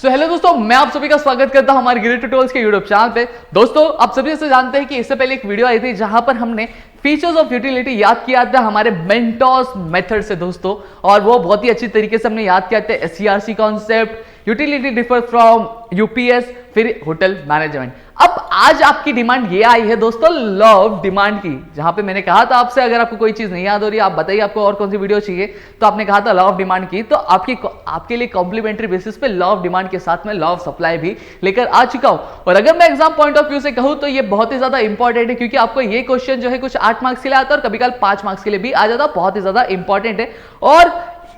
So hello दोस्तों, मैं आप सभी का स्वागत करता हूं हमारे गिरी ट्यूटोरियल्स के यूट्यूब चैनल पे। दोस्तों, आप सभी से जानते हैं कि इससे पहले एक वीडियो आई थी जहां पर हमने फीचर्स ऑफ यूटिलिटी याद किया था हमारे मेंटोस मेथड से दोस्तों, और वो बहुत ही अच्छी तरीके से हमने याद किया था SCRC concept, utility differ from UPS, फिर होटल मैनेजमेंट। अब आज आपकी डिमांड ये आई है दोस्तों लॉ ऑफ डिमांड की, जहां पे मैंने कहा था आपसे अगर आपको कोई चीज नहीं याद हो रही है आप बताइए आपको और कौन सी वीडियो चाहिए, तो आपने कहा था लॉ ऑफ डिमांड की। तो आपके लिए कॉम्प्लीमेंट्री बेसिस पे लॉ ऑफ डिमांड के साथ में लॉ ऑफ सप्लाई भी लेकर आ चुका हूं। और अगर मैं एग्जाम पॉइंट ऑफ व्यू से कहूं तो ये बहुत ही ज्यादा इंपॉर्टेंट है, क्योंकि आपको ये क्वेश्चन जो है कुछ 8 मार्क्स के लिए आता है और कभी कभी 5 मार्क्स के लिए भी आ जाता है। बहुत ही ज्यादा इंपॉर्टेंट है। और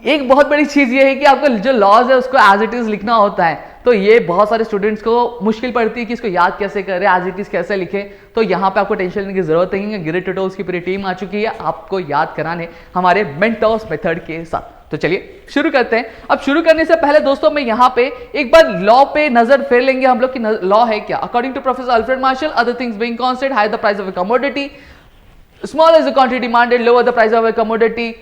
एक बहुत बड़ी चीज ये है कि आपको जो लॉज है उसको एज इट इज लिखना होता है, तो ये बहुत सारे स्टूडेंट्स को मुश्किल पड़ती है कि इसको याद कैसे करें, एज इट इज कैसे लिखें। तो यहाँ पे आपको टेंशन लेने की जरूरत नहीं है, गिरी ट्यूटोरियल्स की पूरी टीम आ चुकी है आपको याद कराने हमारे मेंटोस मेथड के साथ। तो चलिए शुरू करते हैं। अब शुरू करने से पहले दोस्तों मैं यहाँ पे एक बार लॉ पे नजर फेर लेंगे हम लोग कि लॉ है क्या। According to professor Alfred Marshall, other things being constant, higher the price of a commodity, smaller is the quantity demanded, lower the price of a commodity,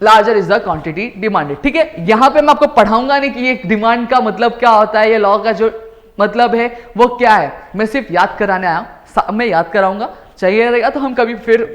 larger is the quantity demanded. ठीक है, यहां पे मैं आपको पढ़ाऊंगा नहीं कि ये डिमांड का मतलब क्या होता है, ये लॉ का जो मतलब है वो क्या है, मैं सिर्फ याद कराने आया हूं, मैं याद कराऊंगा। चाहिए रहेगा तो हम कभी फिर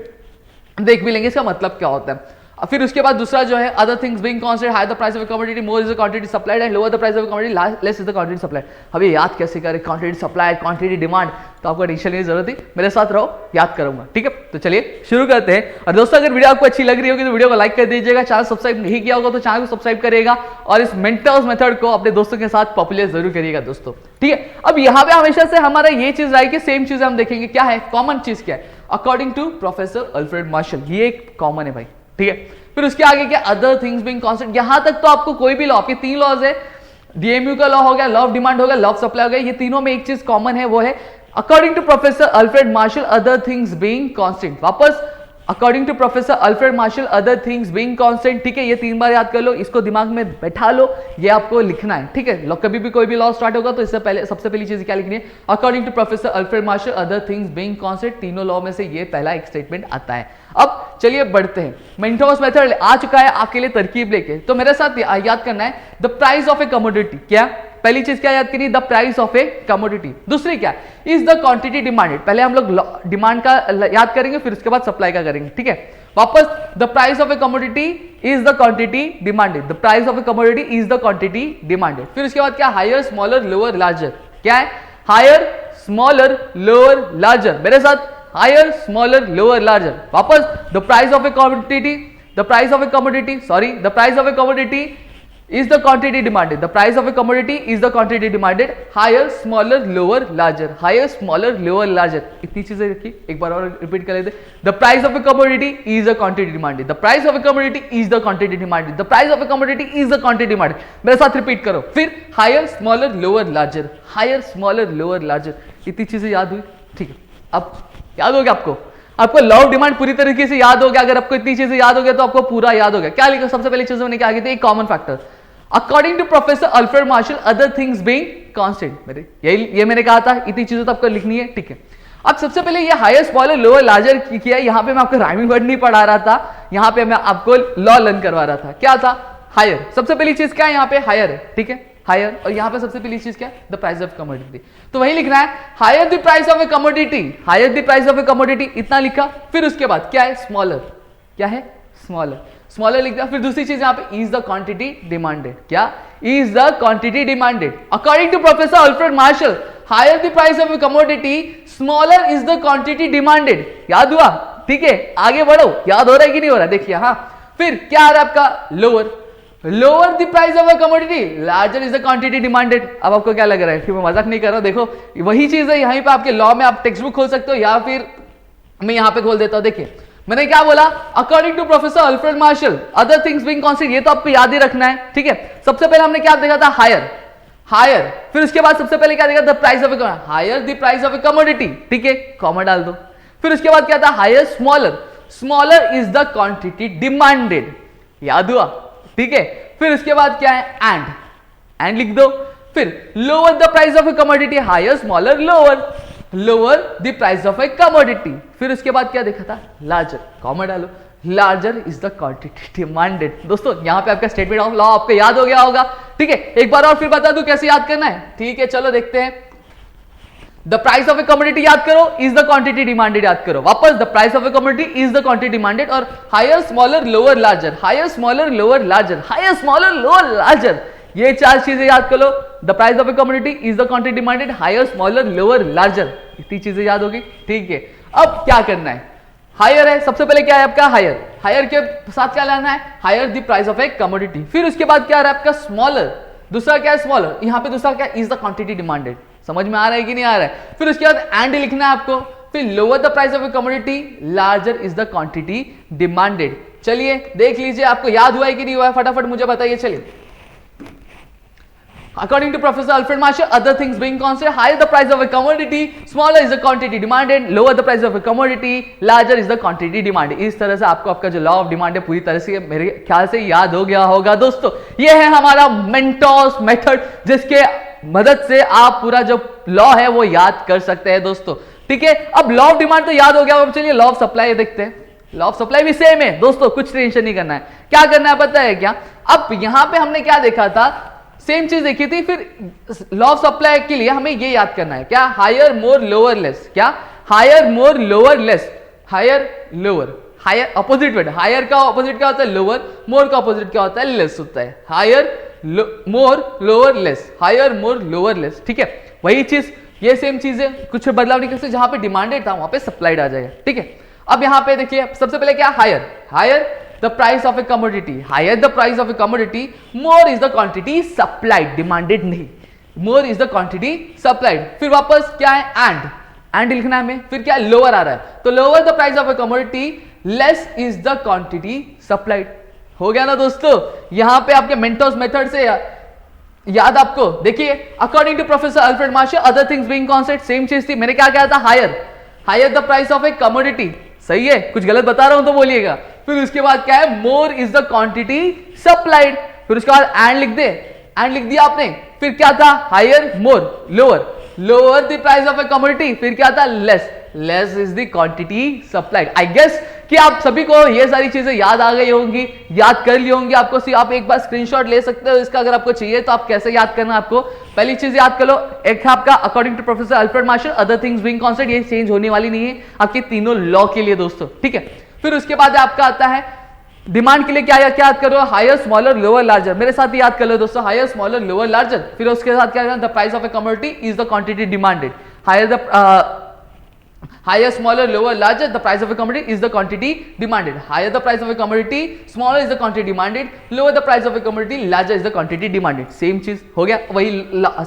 देख भी लेंगे इसका मतलब क्या होता है। फिर उसके बाद दूसरा जो है other things being constant, higher the price of a commodity, more is the quantity supplied and lower the price of a commodity, less is the quantity supplied. अब ये याद कैसे करें, क्वांटिटी सप्लाइड, क्वांटिटी डिमांड, तो आपको tension की जरूरत है, मेरे साथ रहो, याद करूंगा। ठीक है, तो चलिए शुरू करते हैं। और दोस्तों अगर वीडियो आपको अच्छी लग रही होगी तो वीडियो को लाइक कर दीजिएगा, चैनल सब्सक्राइब नहीं किया होगा तो चैनल को सब्सक्राइब करिएगा, और इस मेंटोस मेथड को अपने दोस्तों के साथ पॉपुलर जरूर करिएगा दोस्तों। ठीक है, अब यहाँ पे हमेशा से हमारा ये चीज रहा है कि सेम चीज हम देखेंगे क्या है, कॉमन चीज क्या है। According to professor Alfred Marshall, ये एक कॉमन है भाई। ठीक है, फिर उसके आगे क्या, अदर थिंग्स बीइंग कांस्टेंट। यहां तक तो आपको कोई भी लॉ, आपके 3 लॉज है, डीएमयू का लॉ हो गया, लॉ ऑफ डिमांड हो गया, लॉ ऑफ सप्लाई हो गया, ये तीनों में एक चीज कॉमन है, वो है according to professor Alfred Marshall, other things being constant. वापस according to professor Alfred Marshall, other things being constant. ठीक है, ये 3 बार याद कर लो, इसको दिमाग में बैठा लो, ये आपको लिखना है। ठीक है, कभी भी कोई भी लॉ स्टार्ट होगा तो इससे पहले सबसे पहली चीज क्या लिखनी है, according to professor Alfred Marshall, other things being constant. तीनों लॉ में से ये पहला एक स्टेटमेंट आता है। अब चलिए बढ़ते हैं, मेंटोस मेथड आ चुका है आपके लिए तरकीब लेके, तो मेरे साथ याद करना है the price of a commodity. क्या पहली चीज क्या याद करिए, the price of a commodity. दूसरी क्या, इज द क्वांटिटी डिमांडेड। पहले हम लोग डिमांड का याद करेंगे, फिर उसके बाद सप्लाई का करेंगे। ठीक है, वापस the price of a commodity is the quantity demanded, the price of a commodity is the quantity demanded. फिर उसके बाद क्या, हायर स्मॉलर लोअर लार्जर। क्या है, हायर स्मॉलर लोअर लार्जर, मेरे साथ, हायर स्मॉलर लोअर लार्जर। वापस the price of a commodity, the price of a commodity, sorry, the price of a commodity is the quantity demanded, the price of a commodity is the quantity demanded, higher smaller lower larger, higher smaller lower larger। इतनी चीजें रखी, एक बार और repeat कर लेते, the price of a commodity is the quantity demanded, the price of a commodity is the quantity demanded, the price of a commodity is the quantity demanded। मेरे साथ repeat करो, फिर higher smaller lower larger, higher smaller lower larger। इतनी चीजें याद हुई? ठीक है, अब याद हो गया आपको लॉ ऑफ डिमांड पूरी तरीके से याद हो गया। अगर आपको इतनी चीजें याद हो गया तो आपको पूरा याद हो गया। क्या लिखा, सबसे पहली चीज मैंने क्या की थी, एक common factor, according to professor Alfred Marshall, other things being constant. मेरे ये मैंने कहा था, इतनी चीजें तो आपको लिखनी है। ठीक है, अब सबसे पहले ये हायर स्मॉलर लोअर लार्जर किया, यहाँ पे मैं आपको राइमिंग वर्ड नहीं पढ़ा रहा था, यहाँ पे मैं आपको लॉ लर्न करवा रहा था। क्या था, हायर, सबसे पहली चीज क्या है, यहाँ पे हायर है। ठीक है, हायर, और यहाँ पे सबसे पहली चीज क्या, द प्राइस ऑफ कमोडिटी, तो वही लिखना है, higher the price of a commodity, higher the price of a commodity, इतना लिखा। फिर उसके बाद क्या है, स्मॉलर, क्या है, स्मॉलर, स्मॉलर लिख दिया। फिर दूसरी चीज यहाँ पे, इज द क्वांटिटी डिमांडेड। क्या, is the quantity demanded according to professor Alfred Marshall, higher the price of a commodity, smaller is the quantity demanded. याद हुआ? ठीक है, आगे बढ़ो, याद हो रहा है कि नहीं हो रहा है, देखिए। हाँ, फिर क्या आ रहा है आपका, lower, lower the price of a commodity, larger is the quantity demanded. अब आपको क्या लग रहा है कि मैं मजाक नहीं कर रहा हूं, देखो वही चीज है, यहीं पे आपके लॉ में आप टेक्स्ट बुक खोल सकते हो, या फिर मैं यहां पे खोल देता हूं। देखिए मैंने क्या बोला, according to professor Alfred Marshall, other things being constant, ये तो आपको याद ही रखना है। ठीक है, सबसे पहले हमने क्या देखा था, हायर, हायर। फिर उसके बाद सबसे पहले क्या देखा, the price of a, higher the price of a commodity. ठीक है, कॉमा डाल दो। फिर उसके बाद क्या था, higher smaller, smaller is the quantity demanded. याद हुआ? ठीक है, फिर उसके बाद क्या है, एंड लिख दो। फिर lower the price of a commodity, higher smaller lower, lower the price of a commodity. फिर उसके बाद क्या देखा था, लार्जर, कॉमा डालो, larger is the quantity demanded. दोस्तों यहाँ पे आपका स्टेटमेंट ऑफ लॉ आपको याद हो गया होगा, ठीक है। एक बार और फिर बता दूं कैसे याद करना है, ठीक है, चलो देखते हैं। The price of a commodity याद करो, इज द क्वांटिटी डिमांडेड याद करो वापस। The price of a commodity is the quantity demanded, और higher smaller lower larger, higher smaller lower larger, higher smaller lower larger, ये चार चीजें याद कर लो। The price of a commodity is the quantity demanded, higher smaller lower larger, इतनी चीजें याद होगी, ठीक है। अब क्या करना है, हायर है, सबसे पहले क्या है आपका हायर, हायर के साथ क्या लाना है, higher the price of a commodity. फिर उसके बाद क्या आ रहा है आपका स्मॉलर, दूसरा क्या है स्मॉलर, यहां पे दूसरा क्या इज द क्वांटिटी डिमांडेड। समझ में आ रहा है कि नहीं आ रहा है। फिर उसके बाद एंड लिखना है आपको, फिर lower the price of a commodity, larger is the quantity demanded. चलिए देख लीजिए आपको याद हुआ है कि नहीं हुआ है, फटाफट मुझे बताइए। चलिए, according to Professor Alfred Marshall, other things being constant, higher the price of a commodity, smaller is the quantity demanded, lower the price of a commodity, larger is the quantity demanded। इस तरह से आपको आपका जो law of demand है पूरी तरह से मेरे ख्याल से याद हो गया होगा। दोस्तों ये है हमारा मेंटोस मेथड, जिसके मदद से आप पूरा जो लॉ है वो याद कर सकते हैं दोस्तों, ठीक है। अब लॉ ऑफ डिमांड तो याद हो गया, अब चलिए लॉ ऑफ सप्लाई देखते हैं। लॉ ऑफ सप्लाई भी सेम है दोस्तों, कुछ टेंशन नहीं करना है। क्या करना है पता है क्या, अब यहां पे हमने क्या देखा था, सेम चीज देखी थी। फिर लॉ ऑफ सप्लाई के लिए हमें ये याद करना है, क्या, हायर मोर लोअर लेस, क्या, higher more lower less, higher lower, higher opposite word, higher का अपोजिट क्या होता है लोअर, मोर का अपोजिट क्या होता है लेस होता है, higher more lower less, higher more lower less, ठीक है। वही चीज, ये सेम चीज है, कुछ बदलाव नहीं कर सकते, जहां पे डिमांडेड था वहां पे सप्लाइड आ जाएगा, ठीक है। अब यहां पे देखिए सबसे पहले क्या, higher, higher the price of a commodity, higher the price of a commodity, more is the quantity supplied, demanded नहीं, more is the quantity supplied। फिर वापस क्या है, and लिखना है हमें। फिर क्या है, lower आ रहा है, तो lower the price of a commodity, less is the quantity supplied। हो गया ना दोस्तों, यहां पे आपके मेंटोस मेथड से याद आपको देखिए, according to professor Alfred Marshall, other things being constant, same चीज थी। मैंने क्या कहा था, higher the price of a commodity, सही है, कुछ गलत बता रहा हूं तो बोलिएगा। फिर उसके बाद क्या है, मोर इज द क्वांटिटी सप्लाइड। फिर उसके बाद एंड लिख दे, एंड लिख दिया आपने। फिर क्या था, higher more lower, lower the price of a commodity. फिर क्या था, less, less is the quantity supplied. I guess कि आप सभी को ये सारी चीजें याद आ गई होंगी, याद कर ली होंगी। आपको सिर्फ आप एक बार स्क्रीनशॉट ले सकते हो इसका, अगर आपको चाहिए तो आप कैसे याद करना, आपको पहली चीज याद कर लो, एक है आपका according to professor Alfred Marshall, other things being constant, ये चेंज होने वाली नहीं है आपके तीनों लॉ के लिए दोस्तों, ठीक है। फिर उसके बाद आपका आता है डिमांड के लिए, क्या याद करो, हायर स्मॉलर लोअर लार्जर, मेरे साथ याद कर लो दोस्तों, हायर स्मॉलर लोअर लार्जर। फिर उसके साथ क्या, the price of a commodity is the quantity demanded, higher smaller lower larger, the price of a commodity is the quantity demanded, higher the price of a commodity, smaller is the quantity demanded, lower the price of a commodity, larger is the quantity demanded। Same चीज हो गया। वही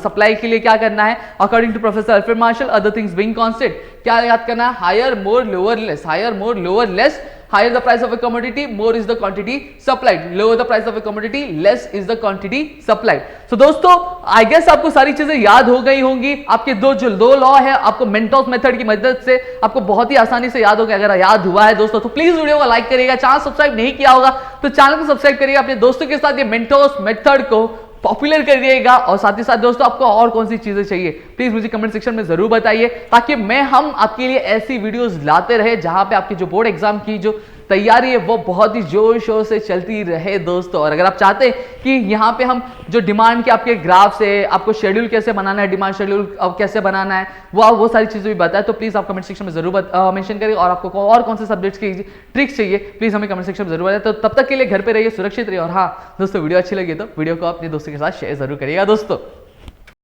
supply के लिए क्या करना है, according to professor Alfred Marshall, other things being constant, क्या याद करना है, higher more lower less, higher more lower less, higher the price of a commodity, more is the quantity supplied, lower the price of a commodity, less is the quantity supplied। So दोस्तों I guess आपको सारी चीजें याद हो गई होंगी। आपके दो लॉ है, आपको मेंटोस मेथड की मदद से आपको बहुत ही आसानी से याद होगा। अगर याद हुआ है दोस्तों तो प्लीज वीडियो को लाइक करिएगा, चैनल सब्सक्राइब नहीं किया होगा तो चैनल को सब्सक्राइब करिएगा, अपने दोस्तों के साथ ये मेंटोस मेथड को पॉपुलर करिएगा। और साथ ही साथ दोस्तों आपको और कौन सी चीजें चाहिए प्लीज मुझे कमेंट सेक्शन में जरूर बताइए, ताकि हम आपके लिए ऐसी वीडियोस लाते रहे जहां पे आपकी जो बोर्ड एग्जाम की जो तैयारी है वो बहुत ही जोर शोर से चलती रहे दोस्तों। और अगर आप चाहते हैं कि यहाँ पे हम जो डिमांड के आपके ग्राफ से आपको शेड्यूल कैसे बनाना है, डिमांड शेड्यूल कैसे बनाना है, वो सारी चीजें भी बताएं तो प्लीज आप कमेंट सेक्शन में जरूर मेंशन करिए। और आपको और कौन से सब्जेक्ट्स की ट्रिक्स चाहिए प्लीज हमें कमेंट सेक्शन में जरूर बताएं। तो तब तक के लिए घर पे रहिए, सुरक्षित रहिए। और हाँ दोस्तों, वीडियो अच्छी लगी तो वीडियो को अपने दोस्तों के साथ शेयर जरूर करिएगा दोस्तों।